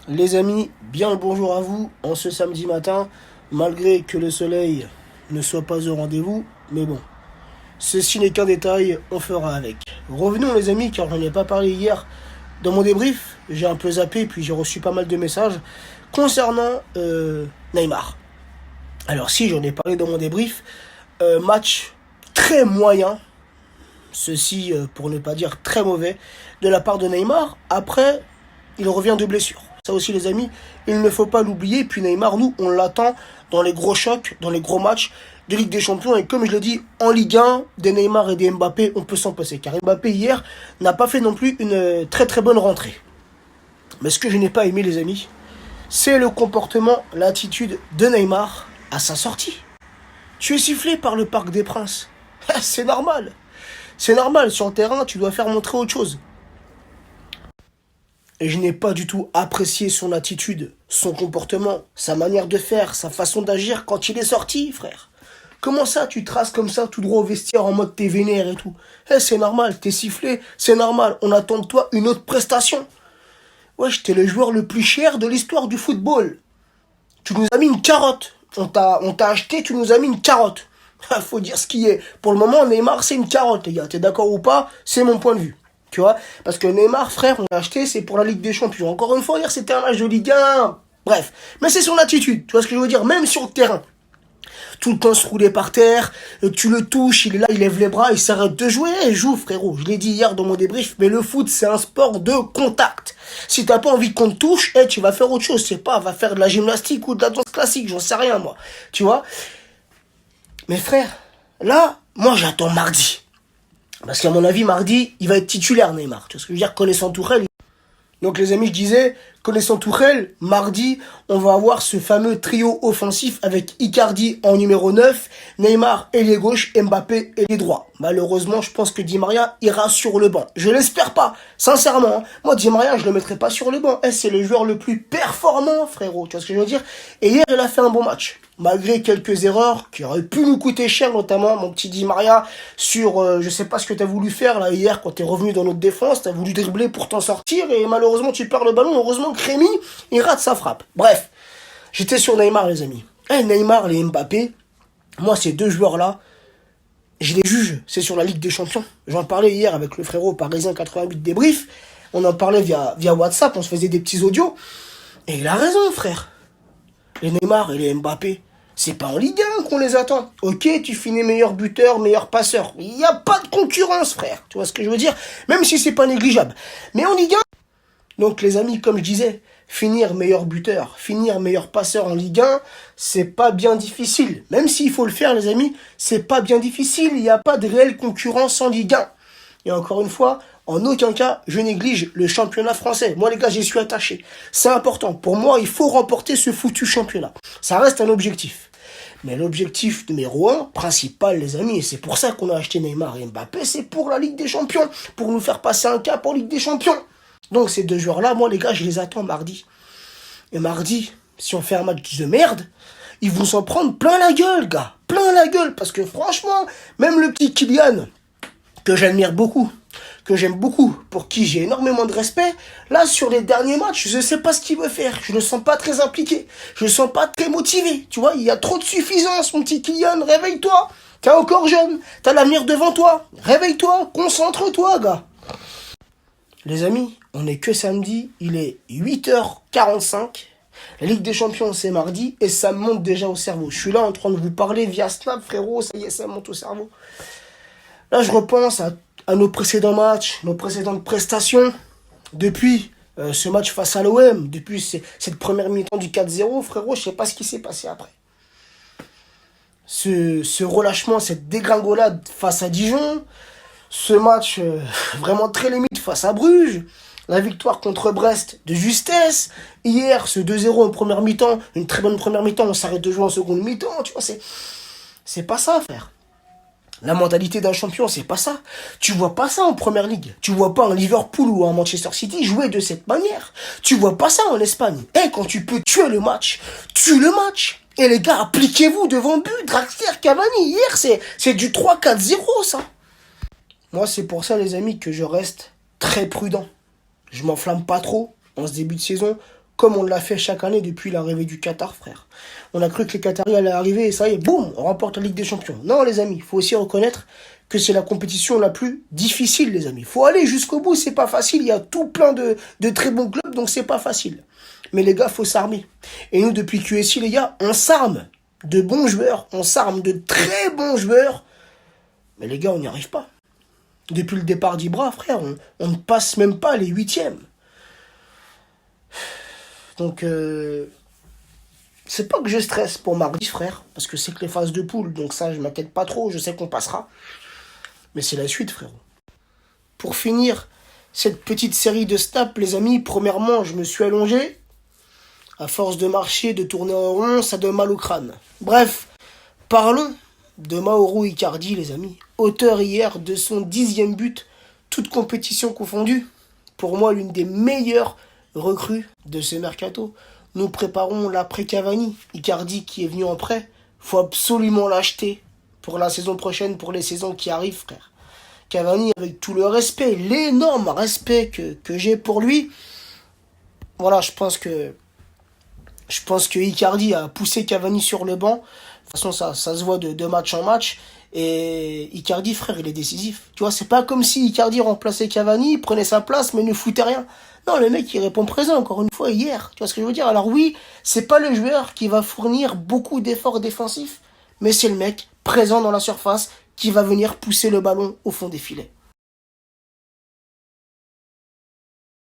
Les amis, bien le bonjour à vous en ce samedi matin, malgré que le soleil ne soit pas au rendez-vous, mais bon, ceci n'est qu'un détail, on fera avec. Revenons les amis, car j'en ai pas parlé hier dans mon débrief, j'ai un peu zappé, puis j'ai reçu pas mal de messages concernant Neymar. Alors si j'en ai parlé dans mon débrief, match très moyen, ceci pour ne pas dire très mauvais, de la part de Neymar, après il revient de blessure. Ça aussi les amis, il ne faut pas l'oublier. Puis Neymar, nous, on l'attend dans les gros chocs, dans les gros matchs de Ligue des Champions. Et comme je l'ai dit, en Ligue 1, des Neymar et des Mbappé, on peut s'en passer. Car Mbappé, hier, n'a pas fait non plus une très très bonne rentrée. Mais ce que je n'ai pas aimé les amis, c'est le comportement, l'attitude de Neymar à sa sortie. Tu es sifflé par le Parc des Princes. C'est normal. C'est normal, sur le terrain, tu dois faire montrer autre chose. Et je n'ai pas du tout apprécié son attitude, son comportement, sa manière de faire, sa façon d'agir quand il est sorti, frère. Comment ça, tu traces comme ça tout droit au vestiaire en mode t'es vénère et tout? C'est normal, t'es sifflé, c'est normal, on attend de toi une autre prestation. Wesh, t'es le joueur le plus cher de l'histoire du football. Tu nous as mis une carotte. On t'a acheté, tu nous as mis une carotte. Faut dire ce qui est. Pour le moment, Neymar, c'est une carotte, les gars. T'es d'accord ou pas? C'est mon point de vue. Tu vois? Parce que Neymar, frère, on l'a acheté, c'est pour la Ligue des Champions. Encore une fois, hier, c'était un match de Ligue 1. Bref. Mais c'est son attitude. Tu vois ce que je veux dire? Même sur le terrain. Tout le temps se rouler par terre, tu le touches, il est là, il lève les bras, il s'arrête de jouer, et joue frérot. Je l'ai dit hier dans mon débrief, mais le foot c'est un sport de contact. Si t'as pas envie qu'on te touche, tu vas faire autre chose, c'est pas, va faire de la gymnastique ou de la danse classique, j'en sais rien moi. Tu vois? Mais frère, là, moi j'attends mardi. Parce qu'à mon avis, mardi, il va être titulaire Neymar. Tu vois ce que je veux dire? Connaissant Tourelle. Donc les amis, je disais, connaissant Tourelle, mardi, on va avoir ce fameux trio offensif avec Icardi en numéro 9, Neymar ailier gauche, Mbappé ailier droit. Malheureusement, je pense que Di Maria ira sur le banc. Je l'espère pas, sincèrement. Moi, Di Maria, je le mettrai pas sur le banc. C'est le joueur le plus performant, frérot. Tu vois ce que je veux dire? Et hier, il a fait un bon match. Malgré quelques erreurs qui auraient pu nous coûter cher, notamment mon petit Di Maria sur, je sais pas ce que t'as voulu faire là hier quand t'es revenu dans notre défense, t'as voulu dribbler pour t'en sortir et malheureusement tu perds le ballon. Heureusement que Rémi, il rate sa frappe. Bref, j'étais sur Neymar les amis. Neymar et Mbappé, moi ces deux joueurs là, je les juge, c'est sur la Ligue des Champions. J'en parlais hier avec le frérot parisien 88 débrief, on en parlait via WhatsApp, on se faisait des petits audios et il a raison frère. Les Neymar et les Mbappé, c'est pas en Ligue 1 qu'on les attend. Ok, tu finis meilleur buteur, meilleur passeur. Il n'y a pas de concurrence, frère. Tu vois ce que je veux dire? Même si c'est pas négligeable. Mais en Ligue 1, donc les amis, comme je disais, finir meilleur buteur, finir meilleur passeur en Ligue 1, c'est pas bien difficile. Même s'il faut le faire, les amis, c'est pas bien difficile. Il n'y a pas de réelle concurrence en Ligue 1. Et encore une fois, en aucun cas, je néglige le championnat français. Moi, les gars, j'y suis attaché. C'est important. Pour moi, il faut remporter ce foutu championnat. Ça reste un objectif. Mais l'objectif numéro 1, principal, les amis, et c'est pour ça qu'on a acheté Neymar et Mbappé, c'est pour la Ligue des Champions. Pour nous faire passer un cap en Ligue des Champions. Donc, ces deux joueurs-là, moi, les gars, je les attends mardi. Et mardi, si on fait un match de merde, ils vont s'en prendre plein la gueule, gars. Plein la gueule. Parce que franchement, même le petit Kylian, que j'admire beaucoup, que j'aime beaucoup, pour qui j'ai énormément de respect, là, sur les derniers matchs, je sais pas ce qu'il veut faire. Je le sens pas très impliqué. Je le sens pas très motivé. Tu vois, il y a trop de suffisance, mon petit Kylian. Réveille-toi. T'es encore jeune. T'as l'avenir devant toi. Réveille-toi. Concentre-toi, gars. Les amis, on n'est que samedi. Il est 8h45. La Ligue des Champions, c'est mardi. Et ça me monte déjà au cerveau. Je suis là en train de vous parler via Snap, frérot. Ça y est, ça me monte au cerveau. Là, je repense à nos précédents matchs, nos précédentes prestations. Depuis ce match face à l'OM, depuis cette première mi-temps du 4-0, frérot, je sais pas ce qui s'est passé après. Ce relâchement, cette dégringolade face à Dijon, ce match vraiment très limite face à Bruges, la victoire contre Brest de justesse, hier ce 2-0 en première mi-temps, une très bonne première mi-temps, on s'arrête de jouer en seconde mi-temps, tu vois, c'est pas ça, frère. La mentalité d'un champion, c'est pas ça. Tu vois pas ça en première ligue. Tu vois pas un Liverpool ou un Manchester City jouer de cette manière. Tu vois pas ça en Espagne. Quand tu peux tuer le match, tue le match. Et les gars, appliquez-vous devant le but. Draxler, Cavani, hier, c'est du 3-4-0, ça. Moi, c'est pour ça, les amis, que je reste très prudent. Je m'enflamme pas trop en ce début de saison. comme on l'a fait chaque année depuis l'arrivée du Qatar, frère. On a cru que les Qataris allaient arriver et ça y est, boum, on remporte la Ligue des Champions. Non, les amis, il faut aussi reconnaître que c'est la compétition la plus difficile, les amis. Il faut aller jusqu'au bout, c'est pas facile. Il y a tout plein de très bons clubs, donc c'est pas facile. Mais les gars, faut s'armer. Et nous, depuis QSI, les gars, on s'arme de bons joueurs, on s'arme de très bons joueurs. Mais les gars, on n'y arrive pas. Depuis le départ d'Ibra, frère, on ne passe même pas les huitièmes. Donc, c'est pas que je stresse pour mardi, frère, parce que c'est que les phases de poule, donc ça, je m'inquiète pas trop, je sais qu'on passera. Mais c'est la suite, frérot. Pour finir cette petite série de snaps, les amis, premièrement, je me suis allongé. À force de marcher, de tourner en rond, ça donne mal au crâne. Bref, parlons de Mauro Icardi, les amis. Auteur hier de son 10e but, toute compétition confondue. Pour moi, l'une des meilleures recrues de ce mercato. Nous préparons l'après Cavani. Icardi qui est venu en prêt. Faut absolument l'acheter pour la saison prochaine, pour les saisons qui arrivent, frère. Cavani, avec tout le respect, l'énorme respect que j'ai pour lui. Voilà, je pense que Icardi a poussé Cavani sur le banc. De toute façon, ça se voit de match en match. Et Icardi, frère, il est décisif. Tu vois, c'est pas comme si Icardi remplaçait Cavani, prenait sa place, mais ne foutait rien. Non, le mec, il répond présent, encore une fois, hier. Tu vois ce que je veux dire? Alors oui, c'est pas le joueur qui va fournir beaucoup d'efforts défensifs, mais c'est le mec présent dans la surface qui va venir pousser le ballon au fond des filets.